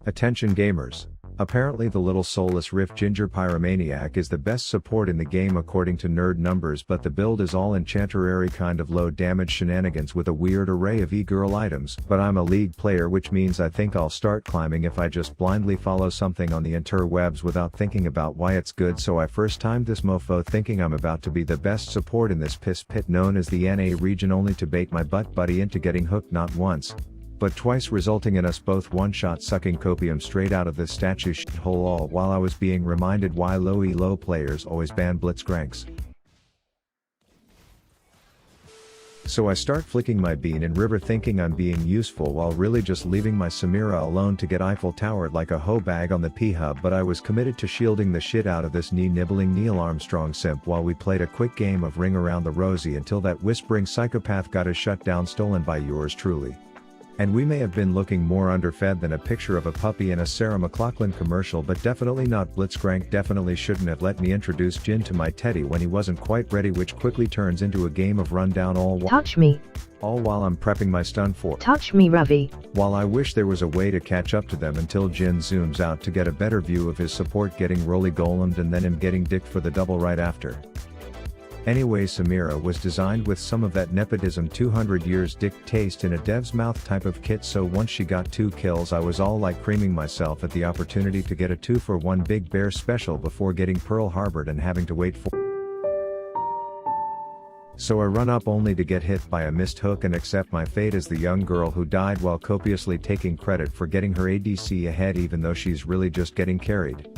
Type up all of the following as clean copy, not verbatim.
Attention gamers. Apparently the little soulless Rift Ginger Pyromaniac is the best support in the game according to nerd numbers, but the build is all enchanterary kind of low damage shenanigans with a weird array of e-girl items. But I'm a league player, which means I think I'll start climbing if I just blindly follow something on the interwebs without thinking about why it's good. So I first timed this mofo thinking I'm about to be the best support in this piss pit known as the NA region, only to bait my butt buddy into getting hooked not once, but twice, resulting in us both one-shot sucking copium straight out of this statue shithole, all while I was being reminded why low elo players always ban blitzcranks. So I start flicking my bean in river thinking I'm being useful while really just leaving my Samira alone to get Eiffel Towered like a hoe bag on the P-hub, but I was committed to shielding the shit out of this knee-nibbling Neil Armstrong simp while we played a quick game of Ring Around the Rosie until that whispering psychopath got his shutdown stolen by yours truly. And we may have been looking more underfed than a picture of a puppy in a Sarah McLachlan commercial, but definitely not blitzcrank. Definitely shouldn't have let me introduce Jin to my teddy when he wasn't quite ready, which quickly turns into a game of rundown all while I'm prepping my stun for touch me Ravi. While I wish there was a way to catch up to them until Jin zooms out to get a better view of his support getting roly golemed and then him getting dicked for the double right after. Anyway, Samira was designed with some of that nepotism 200 years dick taste in a dev's mouth type of kit, so once she got 2 kills I was all like creaming myself at the opportunity to get a 2-for-1 Big Bear special before getting Pearl Harbored and having to wait for. So I run up only to get hit by a missed hook and accept my fate as the young girl who died while copiously taking credit for getting her ADC ahead even though she's really just getting carried.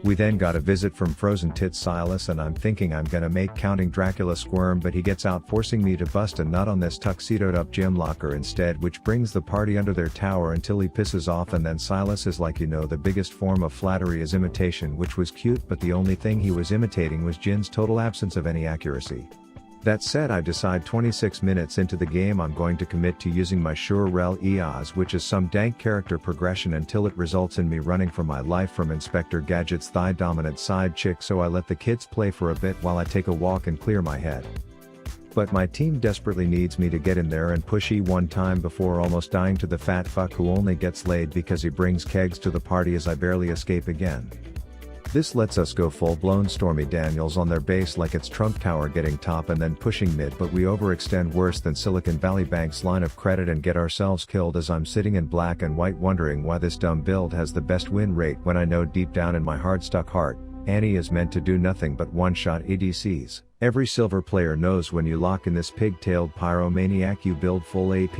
We then got a visit from Frozen Tits Silas, and I'm thinking I'm gonna make Counting Dracula squirm, but he gets out forcing me to bust a nut on this tuxedoed up gym locker instead, which brings the party under their tower until he pisses off, and then Silas is like, the biggest form of flattery is imitation, which was cute, but the only thing he was imitating was Jin's total absence of any accuracy. That said, I decide 26 minutes into the game I'm going to commit to using my Sure Rel EOS, which is some dank character progression until it results in me running for my life from Inspector Gadget's thigh-dominant side chick, so I let the kids play for a bit while I take a walk and clear my head. But my team desperately needs me to get in there and push E one time before almost dying to the fat fuck who only gets laid because he brings kegs to the party as I barely escape again. This lets us go full-blown Stormy Daniels on their base like it's Trump Tower getting top and then pushing mid, but we overextend worse than Silicon Valley Bank's line of credit and get ourselves killed as I'm sitting in black and white wondering why this dumb build has the best win rate when I know deep down in my hard-stuck heart, Annie is meant to do nothing but one-shot ADCs. Every silver player knows when you lock in this pig-tailed pyromaniac you build full AP.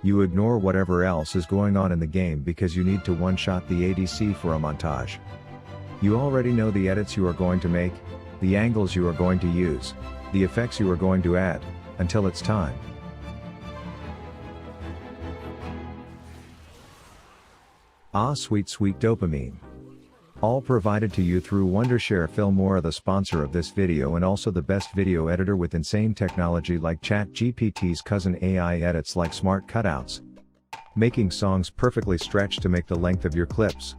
You ignore whatever else is going on in the game because you need to one-shot the ADC for a montage. You already know the edits you are going to make, the angles you are going to use, the effects you are going to add, until it's time. Ah, sweet sweet dopamine. All provided to you through Wondershare. Filmora, the sponsor of this video and also the best video editor with insane technology like ChatGPT's cousin AI edits like smart cutouts. Making songs perfectly stretched to make the length of your clips.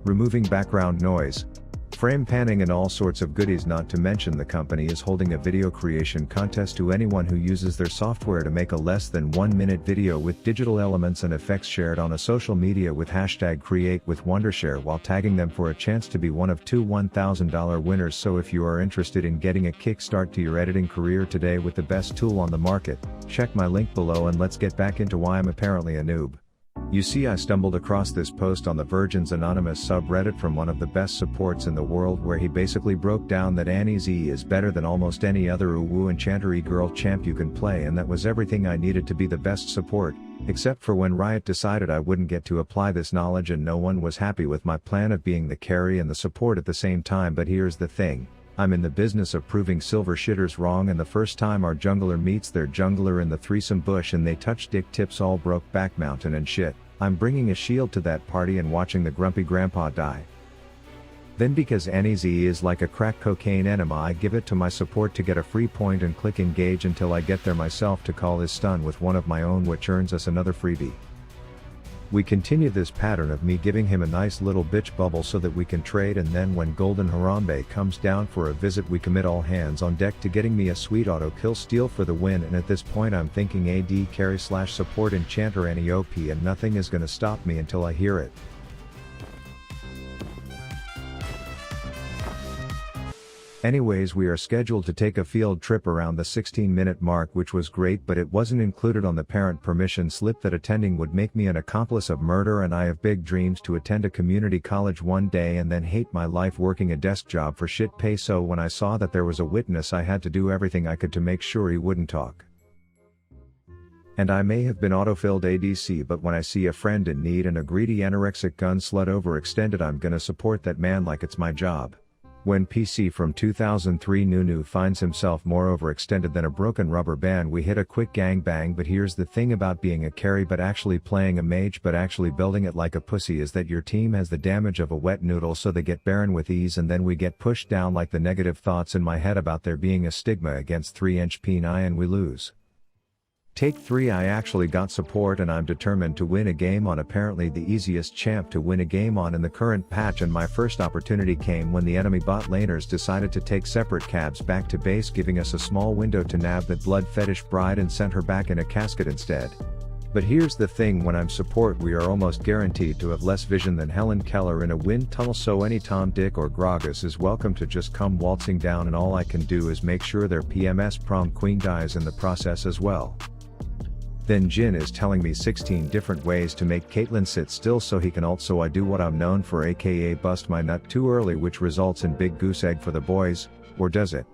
Removing background noise, frame panning and all sorts of goodies. Not to mention the company is holding a video creation contest to anyone who uses their software to make a less than 1-minute video with digital elements and effects shared on a social media with #CreateWithWondershare while tagging them for a chance to be one of 2 $1,000 winners. So if you are interested in getting a kickstart to your editing career today with the best tool on the market, check my link below and let's get back into why I'm apparently a noob. You see, I stumbled across this post on the Virgin's Anonymous subreddit from one of the best supports in the world where he basically broke down that Annie Z is better than almost any other uwu enchanter girl champ you can play, and that was everything I needed to be the best support, except for when Riot decided I wouldn't get to apply this knowledge and no one was happy with my plan of being the carry and the support at the same time. But here's the thing. I'm in the business of proving silver shitters wrong, and the first time our jungler meets their jungler in the threesome bush and they touch dick tips all broke back mountain and shit, I'm bringing a shield to that party and watching the grumpy grandpa die. Then because Annie Z is like a crack cocaine enema, I give it to my support to get a free point and click engage until I get there myself to call his stun with one of my own, which earns us another freebie. We continue this pattern of me giving him a nice little bitch bubble so that we can trade, and then when Golden Harambe comes down for a visit we commit all hands on deck to getting me a sweet auto kill steal for the win, and at this point I'm thinking AD carry / support enchanter any OP, and nothing is gonna stop me until I hear it. Anyways, we are scheduled to take a field trip around the 16-minute mark, which was great, but it wasn't included on the parent permission slip that attending would make me an accomplice of murder, and I have big dreams to attend a community college one day and then hate my life working a desk job for shit pay. So when I saw that there was a witness, I had to do everything I could to make sure he wouldn't talk. And I may have been autofilled ADC, but when I see a friend in need and a greedy anorexic gun slut overextended, I'm gonna support that man like it's my job. When PC from 2003 Nunu finds himself more overextended than a broken rubber band, we hit a quick gangbang. But here's the thing about being a carry but actually playing a mage but actually building it like a pussy, is that your team has the damage of a wet noodle, so they get barren with ease, and then we get pushed down like the negative thoughts in my head about there being a stigma against 3-inch peni, and we lose. Take 3. I actually got support and I'm determined to win a game on apparently the easiest champ to win a game on in the current patch, and my first opportunity came when the enemy bot laners decided to take separate cabs back to base, giving us a small window to nab that blood fetish bride and sent her back in a casket instead. But here's the thing, when I'm support we are almost guaranteed to have less vision than Helen Keller in a wind tunnel, so any Tom, Dick or Gragas is welcome to just come waltzing down, and all I can do is make sure their PMS prom queen dies in the process as well. Then Jin is telling me 16 different ways to make Caitlyn sit still so he can ult, so I do what I'm known for, aka bust my nut too early, which results in big goose egg for the boys, or does it?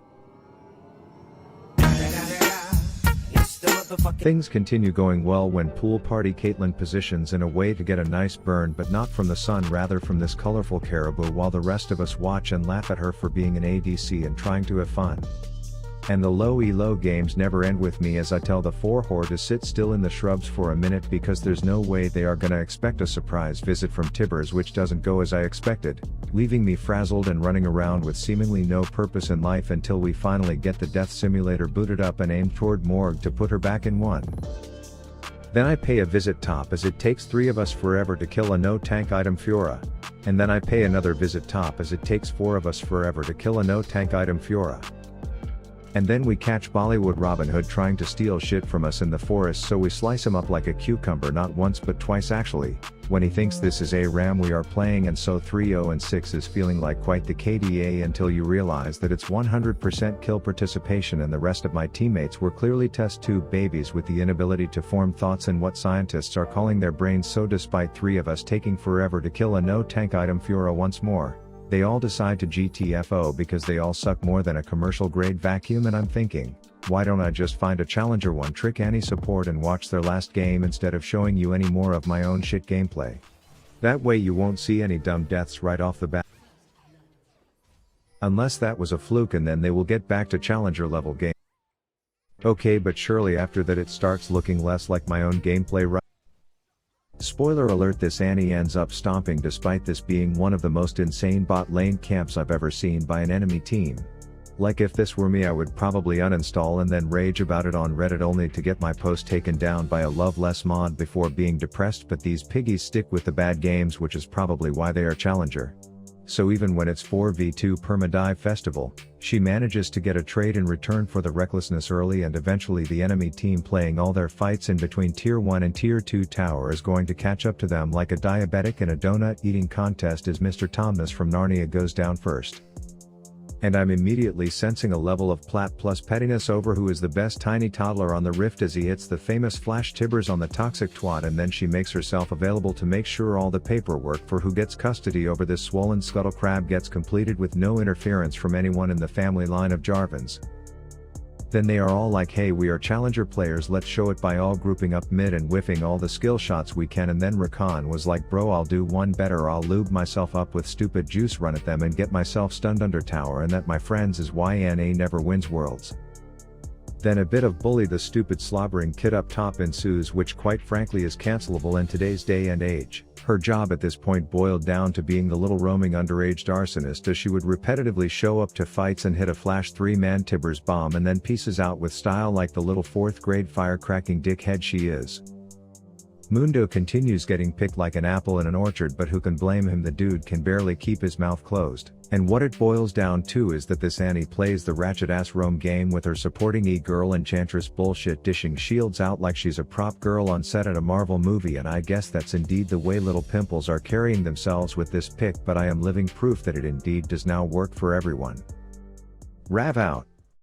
Things continue going well when pool party Caitlyn positions in a way to get a nice burn, but not from the sun, rather from this colorful caribou, while the rest of us watch and laugh at her for being an ADC and trying to have fun. And the low elo games never end with me as I tell the 4 whore to sit still in the shrubs for a minute, because there's no way they are gonna expect a surprise visit from Tibbers, which doesn't go as I expected, leaving me frazzled and running around with seemingly no purpose in life until we finally get the death simulator booted up and aimed toward Morgue to put her back in one. Then I pay a visit top as it takes 3 of us forever to kill a no tank item Fiora. And then I pay another visit top as it takes 4 of us forever to kill a no tank item Fiora. And then we catch Bollywood Robin Hood trying to steal shit from us in the forest, so we slice him up like a cucumber, not once but twice actually, when he thinks this is a ram we are playing, and so 3-0-6 is feeling like quite the KDA until you realize that it's 100% kill participation, and the rest of my teammates were clearly test tube babies with the inability to form thoughts in what scientists are calling their brains, so despite 3 of us taking forever to kill a no tank item Fiora once more, they all decide to GTFO because they all suck more than a commercial grade vacuum, and I'm thinking, why don't I just find a challenger one trick Annie support and watch their last game instead of showing you any more of my own shit gameplay? That way you won't see any dumb deaths right off the bat. Unless that was a fluke, and then they will get back to challenger level game. Okay, but surely after that it starts looking less like my own gameplay, right? Spoiler alert, this Annie ends up stomping despite this being one of the most insane bot lane camps I've ever seen by an enemy team. Like if this were me I would probably uninstall and then rage about it on Reddit only to get my post taken down by a loveless mod before being depressed, but these piggies stick with the bad games, which is probably why they are challenger. So even when it's 4v2 perma-dive festival, she manages to get a trade in return for the recklessness early, and eventually the enemy team playing all their fights in between tier 1 and tier 2 tower is going to catch up to them like a diabetic in a donut eating contest as Mr. Tomness from Narnia goes down first. And I'm immediately sensing a level of plat plus pettiness over who is the best tiny toddler on the rift as he hits the famous flash Tibbers on the toxic twat, and then she makes herself available to make sure all the paperwork for who gets custody over this swollen scuttle crab gets completed with no interference from anyone in the family line of Jarvans. Then they are all like, hey, we are challenger players, let's show it by all grouping up mid and whiffing all the skill shots we can, and then Rakan was like, bro, I'll do one better, I'll lube myself up with stupid juice, run at them and get myself stunned under tower, and that, my friends, is why NA never wins worlds. Then a bit of bully the stupid slobbering kid up top ensues, which quite frankly is cancelable in today's day and age. Her job at this point boiled down to being the little roaming underage arsonist, as she would repetitively show up to fights and hit a flash 3-man Tibbers bomb and then pieces out with style like the little 4th grade firecracking dickhead she is. Mundo continues getting picked like an apple in an orchard, but who can blame him? The dude can barely keep his mouth closed. And what it boils down to is that this Annie plays the ratchet ass Rome game with her supporting e-girl enchantress bullshit, dishing shields out like she's a prop girl on set at a Marvel movie, and I guess that's indeed the way little pimples are carrying themselves with this pick, but I am living proof that it indeed does now work for everyone. Rav out.